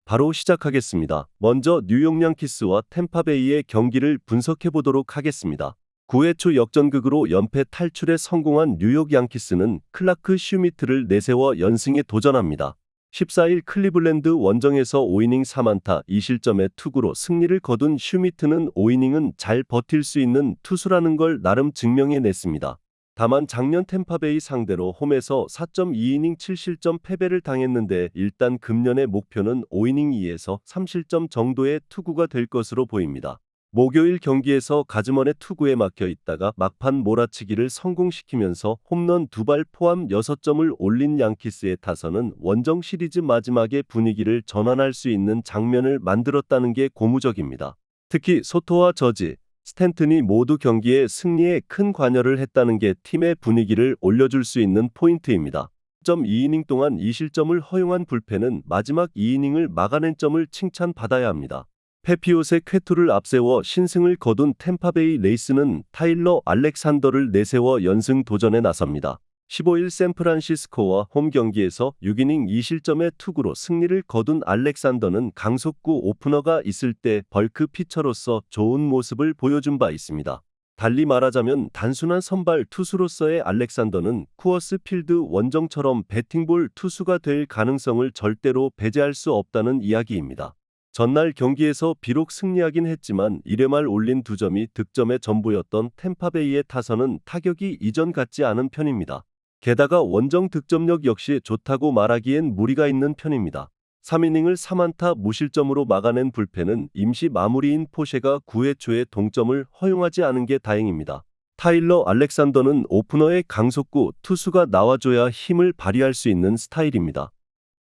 바로 시작하겠습니다. 먼저 뉴욕 양키스와 템파베이의 경기를 분석해 보도록 하겠습니다. 9회 초 역전극으로 연패 탈출에 성공한 뉴욕 양키스는 클라크 슈미트를 내세워 연승에 도전합니다. 14일 클리블랜드 원정에서 5이닝 4안타 2실점의 투구로 승리를 거둔 슈미트는 5이닝은 잘 버틸 수 있는 투수라는 걸 나름 증명해냈습니다. 다만 작년 템파베이 상대로 홈에서 4.2이닝 7실점 패배를 당했는데 일단 금년의 목표는 5이닝 2에서 3실점 정도의 투구가 될 것으로 보입니다. 목요일 경기에서 가즈먼의 투구에 막혀 있다가 막판 몰아치기를 성공시키면서 홈런 2발 포함 6점을 올린 양키스의 타선은 원정 시리즈 마지막에 분위기를 전환할 수 있는 장면을 만들었다는 게 고무적입니다. 특히 소토와 저지, 스탠튼이 모두 경기의 승리에 큰 관여를 했다는 게 팀의 분위기를 올려줄 수 있는 포인트입니다. 2이닝 동안 2실점을 허용한 불펜은 마지막 2이닝을 막아낸 점을 칭찬받아야 합니다. 페피옷의 쾌투를 앞세워 신승을 거둔 템파베이 레이스는 타일러 알렉산더를 내세워 연승 도전에 나섭니다. 15일 샌프란시스코와 홈 경기에서 6이닝 2실점의 투구로 승리를 거둔 알렉산더는 강속구 오프너가 있을 때 벌크 피처로서 좋은 모습을 보여준 바 있습니다. 달리 말하자면 단순한 선발 투수로서의 알렉산더는 쿠어스 필드 원정처럼 배팅볼 투수가 될 가능성을 절대로 배제할 수 없다는 이야기입니다. 전날 경기에서 비록 승리하긴 했지만 1회 말 올린 2점이 득점의 전부였던 템파베이의 타선은 타격이 이전 같지 않은 편입니다. 게다가 원정 득점력 역시 좋다고 말하기엔 무리가 있는 편입니다. 3이닝을 3안타 무실점으로 막아낸 불펜은 임시 마무리인 포셰가 9회 초에 동점을 허용하지 않은 게 다행입니다. 타일러 알렉산더는 오프너의 강속구 투수가 나와줘야 힘을 발휘할 수 있는 스타일입니다.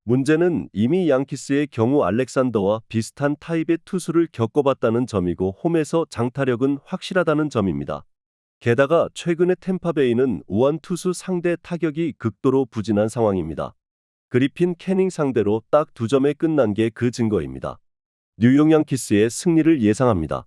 문제는 이미 양키스의 경우 알렉산더와 비슷한 타입의 투수를 겪어봤다는 점이고 홈에서 장타력은 확실하다는 점입니다. 게다가 최근의 템파베이는 우완 투수 상대 타격이 극도로 부진한 상황입니다. 그리핀 캐닝 상대로 딱 2점에 끝난 게 그 증거입니다. 뉴욕 양키스의 승리를 예상합니다.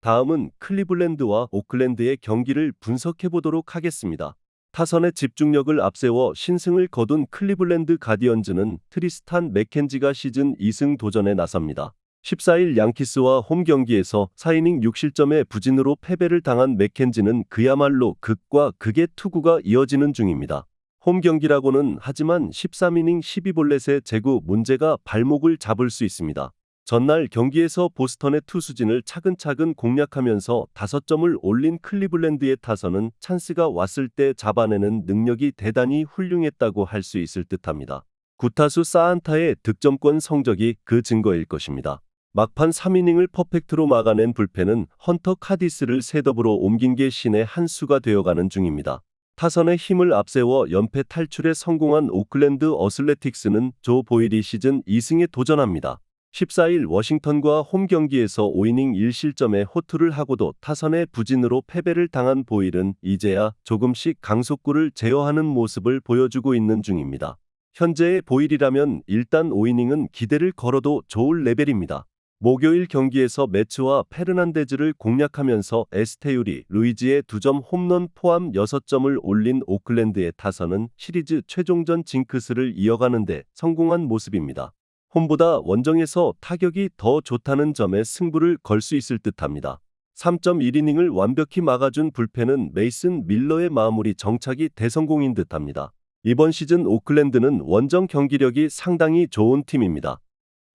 다음은 클리블랜드와 오클랜드의 경기를 분석해 보도록 하겠습니다. 타선의 집중력을 앞세워 신승을 거둔 클리블랜드 가디언즈는 트리스탄 맥켄지가 시즌 2승 도전에 나섭니다. 14일 양키스와 홈 경기에서 4이닝 6실점의 부진으로 패배를 당한 맥켄지는 그야말로 극과 극의 투구가 이어지는 중입니다. 홈 경기라고는 하지만 13이닝 12볼넷의 제구 문제가 발목을 잡을 수 있습니다. 전날 경기에서 보스턴의 투수진을 차근차근 공략하면서 5점을 올린 클리블랜드의 타선은 찬스가 왔을 때 잡아내는 능력이 대단히 훌륭했다고 할 수 있을 듯합니다. 9타수 4안타의 득점권 성적이 그 증거일 것입니다. 막판 3이닝을 퍼펙트로 막아낸 불펜은 헌터 카디스를 셋업으로 옮긴 게 신의 한 수가 되어가는 중입니다. 타선의 힘을 앞세워 연패 탈출에 성공한 오클랜드 어슬레틱스는 조 보일이 시즌 2승에 도전합니다. 14일 워싱턴과 홈 경기에서 5이닝 1실점에 호투를 하고도 타선의 부진으로 패배를 당한 보일은 이제야 조금씩 강속구를 제어하는 모습을 보여주고 있는 중입니다. 현재의 보일이라면 일단 5이닝은 기대를 걸어도 좋을 레벨입니다. 목요일 경기에서 매츠와 페르난데즈를 공략하면서 에스테유리, 루이지의 2점 홈런 포함 6점을 올린 오클랜드의 타선은 시리즈 최종전 징크스를 이어가는 데 성공한 모습입니다. 홈보다 원정에서 타격이 더 좋다는 점에 승부를 걸 수 있을 듯합니다. 3.1이닝을 완벽히 막아준 불펜은 메이슨 밀러의 마무리 정착이 대성공인 듯합니다. 이번 시즌 오클랜드는 원정 경기력이 상당히 좋은 팀입니다.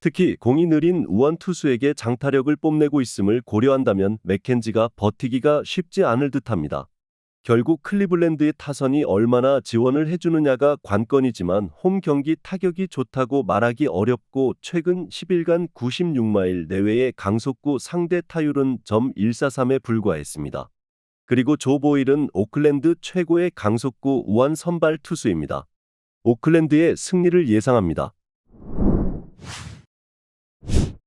특히 공이 느린 우완 투수에게 장타력을 뽐내고 있음을 고려한다면 맥켄지가 버티기가 쉽지 않을 듯합니다. 결국 클리블랜드의 타선이 얼마나 지원을 해주느냐가 관건이지만 홈 경기 타격이 좋다고 말하기 어렵고 최근 10일간 96마일 내외의 강속구 상대 타율은 .143에 불과했습니다. 그리고 조 보일은 오클랜드 최고의 강속구 우완 선발 투수입니다. 오클랜드의 승리를 예상합니다.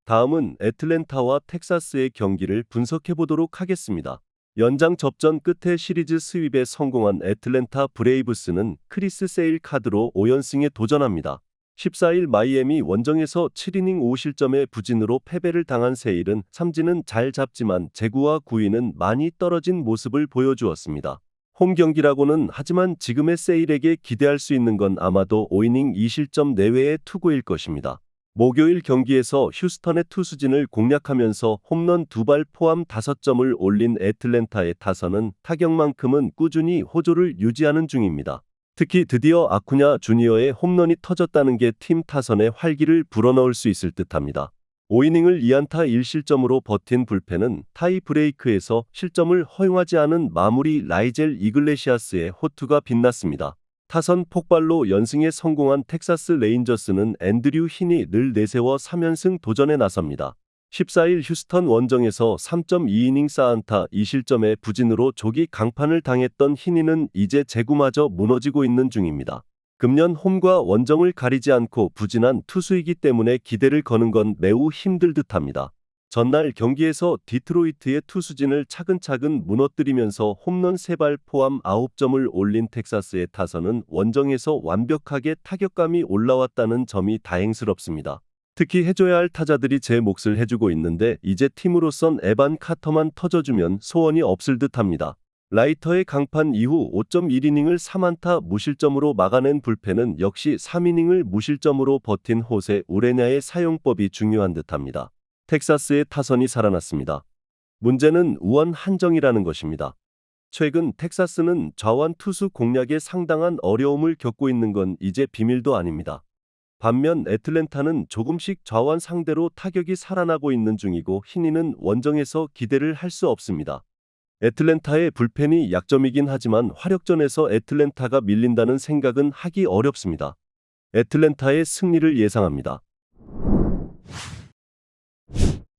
다음은 애틀랜타와 텍사스의 경기를 분석해 보도록 하겠습니다. 연장 접전 끝에 시리즈 스윕에 성공한 애틀랜타 브레이브스는 크리스 세일 카드로 5연승에 도전합니다. 14일 마이애미 원정에서 7이닝 5실점의 부진으로 패배를 당한 세일은 삼진은 잘 잡지만 제구와 구위는 많이 떨어진 모습을 보여주었습니다. 홈 경기라고는 하지만 지금의 세일에게 기대할 수 있는 건 아마도 5이닝 2실점 내외의 투구일 것입니다. 목요일 경기에서 휴스턴의 투수진을 공략하면서 홈런 2발 포함 5점을 올린 애틀랜타의 타선은 타격만큼은 꾸준히 호조를 유지하는 중입니다. 특히 드디어 아쿠냐 주니어의 홈런이 터졌다는 게 팀 타선의 활기를 불어넣을 수 있을 듯합니다. 5이닝을 2안타 1실점으로 버틴 불펜은 타이 브레이크에서 실점을 허용하지 않은 마무리 라이젤 이글레시아스의 호투가 빛났습니다. 타선 폭발로 연승에 성공한 텍사스 레인저스는 앤드류 흰이 늘 내세워 3연승 도전에 나섭니다. 14일 휴스턴 원정에서 3.2이닝 4안타 2실점의 부진으로 조기 강판을 당했던 흰이는 이제 제구마저 무너지고 있는 중입니다. 금년 홈과 원정을 가리지 않고 부진한 투수이기 때문에 기대를 거는 건 매우 힘들 듯합니다. 전날 경기에서 디트로이트의 투수진을 차근차근 무너뜨리면서 홈런 3발 포함 9점을 올린 텍사스의 타선은 원정에서 완벽하게 타격감이 올라왔다는 점이 다행스럽습니다. 특히 해줘야 할 타자들이 제 몫을 해주고 있는데 이제 팀으로선 에반 카터만 터져주면 소원이 없을 듯합니다. 라이터의 강판 이후 5.1이닝을 3안타 무실점으로 막아낸 불펜은 역시 3이닝을 무실점으로 버틴 호세 우레냐의 사용법이 중요한 듯합니다. 텍사스의 타선이 살아났습니다. 문제는 우원 한정이라는 것입니다. 최근 텍사스는 좌완 투수 공략에 상당한 어려움을 겪고 있는 건 이제 비밀도 아닙니다. 반면 애틀랜타는 조금씩 좌완 상대로 타격이 살아나고 있는 중이고 흰이는 원정에서 기대를 할 수 없습니다. 애틀랜타의 불펜이 약점이긴 하지만 화력전에서 애틀랜타가 밀린다는 생각은 하기 어렵습니다. 애틀랜타의 승리를 예상합니다.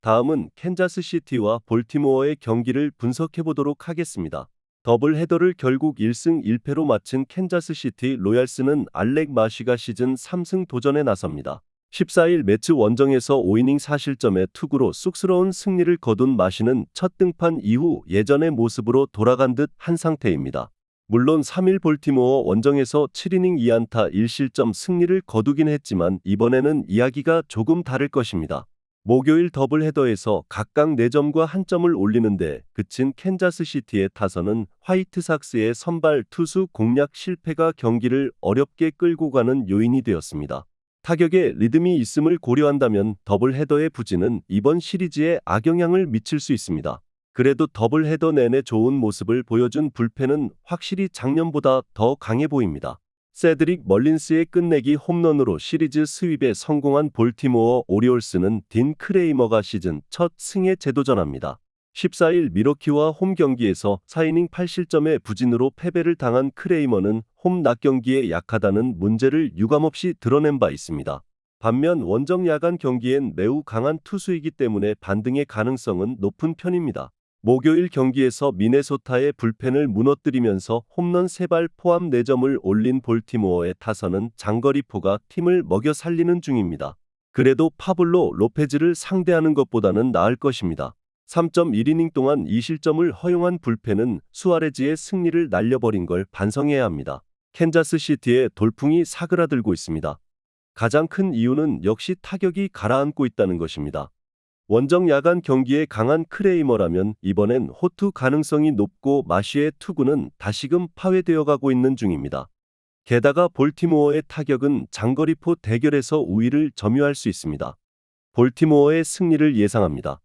다음은 캔자스시티와 볼티모어의 경기를 분석해보도록 하겠습니다. 더블 헤더를 결국 1승 1패로 마친 캔자스시티 로얄스는 알렉 마쉬가 시즌 3승 도전에 나섭니다. 14일 매츠 원정에서 5이닝 4실점의 투구로 쑥스러운 승리를 거둔 마쉬는 첫 등판 이후 예전의 모습으로 돌아간 듯 한 상태입니다. 물론 3일 볼티모어 원정에서 7이닝 2안타 1실점 승리를 거두긴 했지만 이번에는 이야기가 조금 다를 것입니다. 목요일 더블헤더에서 각각 4점과 1점을 올리는데 그친 캔자스시티의 타선은 화이트삭스의 선발 투수 공략 실패가 경기를 어렵게 끌고 가는 요인이 되었습니다. 타격에 리듬이 있음을 고려한다면 더블헤더의 부진은 이번 시리즈에 악영향을 미칠 수 있습니다. 그래도 더블헤더 내내 좋은 모습을 보여준 불펜은 확실히 작년보다 더 강해 보입니다. 세드릭 멀린스의 끝내기 홈런으로 시리즈 스윕에 성공한 볼티모어 오리올스는 딘 크레이머가 시즌 첫 승에 재도전합니다. 14일 미러키와 홈 경기에서 4이닝 8실점의 부진으로 패배를 당한 크레이머는 홈 낮 경기에 약하다는 문제를 유감없이 드러낸 바 있습니다. 반면 원정 야간 경기엔 매우 강한 투수이기 때문에 반등의 가능성은 높은 편입니다. 목요일 경기에서 미네소타의 불펜을 무너뜨리면서 홈런 3발 포함 4점을 올린 볼티모어의 타선은 장거리포가 팀을 먹여 살리는 중입니다. 그래도 파블로 로페즈를 상대하는 것보다는 나을 것입니다. 3.1이닝 동안 2실점을 허용한 불펜은 수아레즈의 승리를 날려버린 걸 반성해야 합니다. 캔자스시티의 돌풍이 사그라들고 있습니다. 가장 큰 이유는 역시 타격이 가라앉고 있다는 것입니다. 원정 야간 경기에 강한 크레이머라면 이번엔 호투 가능성이 높고 마쉬의 투구는 다시금 파괴되어 가고 있는 중입니다. 게다가 볼티모어의 타격은 장거리포 대결에서 우위를 점유할 수 있습니다. 볼티모어의 승리를 예상합니다.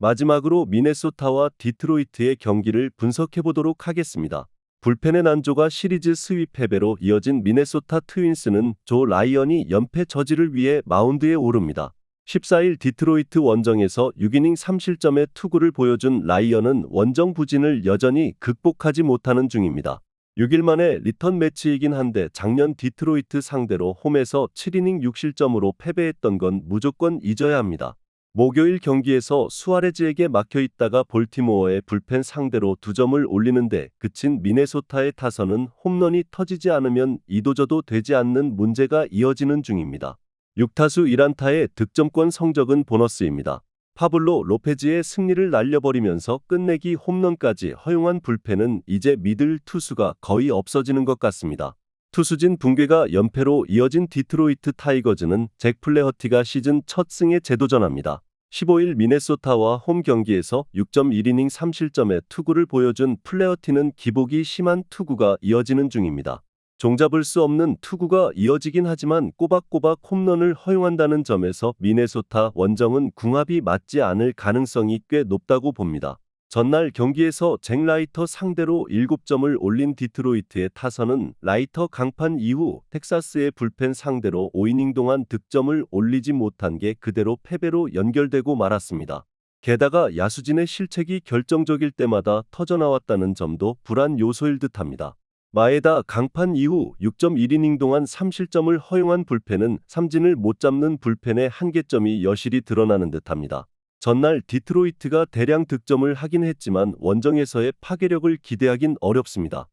마지막으로 미네소타와 디트로이트의 경기를 분석해보도록 하겠습니다. 불펜의 난조가 시리즈 스윕 패배로 이어진 미네소타 트윈스는 조 라이언이 연패 저지를 위해 마운드에 오릅니다. 14일 디트로이트 원정에서 6이닝 3실점의 투구를 보여준 라이언은 원정 부진을 여전히 극복하지 못하는 중입니다. 6일 만에 리턴 매치이긴 한데 작년 디트로이트 상대로 홈에서 7이닝 6실점으로 패배했던 건 무조건 잊어야 합니다. 목요일 경기에서 수아레즈에게 막혀있다가 볼티모어의 불펜 상대로 2점을 올리는데 그친 미네소타의 타선은 홈런이 터지지 않으면 이도저도 되지 않는 문제가 이어지는 중입니다. 6타수 1안타의 득점권 성적은 보너스입니다. 파블로 로페즈의 승리를 날려버리면서 끝내기 홈런까지 허용한 불펜은 이제 믿을 투수가 거의 없어지는 것 같습니다. 투수진 붕괴가 연패로 이어진 디트로이트 타이거즈는 잭 플레허티가 시즌 첫 승에 재도전합니다. 15일 미네소타와 홈 경기에서 6.1이닝 3실점의 투구를 보여준 플레어티는 기복이 심한 투구가 이어지는 중입니다. 종잡을 수 없는 투구가 이어지긴 하지만 꼬박꼬박 홈런을 허용한다는 점에서 미네소타 원정은 궁합이 맞지 않을 가능성이 꽤 높다고 봅니다. 전날 경기에서 잭 라이터 상대로 7점을 올린 디트로이트의 타선은 라이터 강판 이후 텍사스의 불펜 상대로 5이닝 동안 득점을 올리지 못한 게 그대로 패배로 연결되고 말았습니다. 게다가 야수진의 실책이 결정적일 때마다 터져나왔다는 점도 불안 요소일 듯합니다. 마에다 강판 이후 6.1이닝 동안 3실점을 허용한 불펜은 삼진을 못 잡는 불펜의 한계점이 여실히 드러나는 듯합니다. 전날 디트로이트가 대량 득점을 하긴 했지만 원정에서의 파괴력을 기대하긴 어렵습니다.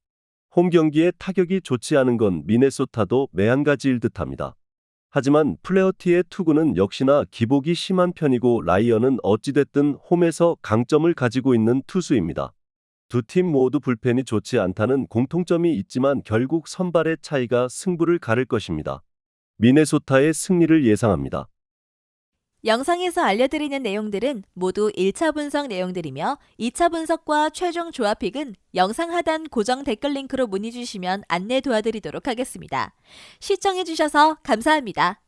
홈 경기에 타격이 좋지 않은 건 미네소타도 매한가지일 듯합니다. 하지만 플레어티의 투구는 역시나 기복이 심한 편이고 라이언은 어찌됐든 홈에서 강점을 가지고 있는 투수입니다. 두 팀 모두 불펜이 좋지 않다는 공통점이 있지만 결국 선발의 차이가 승부를 가를 것입니다. 미네소타의 승리를 예상합니다. 영상에서 알려드리는 내용들은 모두 1차 분석 내용들이며 2차 분석과 최종 조합픽은 영상 하단 고정 댓글 링크로 문의 주시면 안내 도와드리도록 하겠습니다. 시청해주셔서 감사합니다.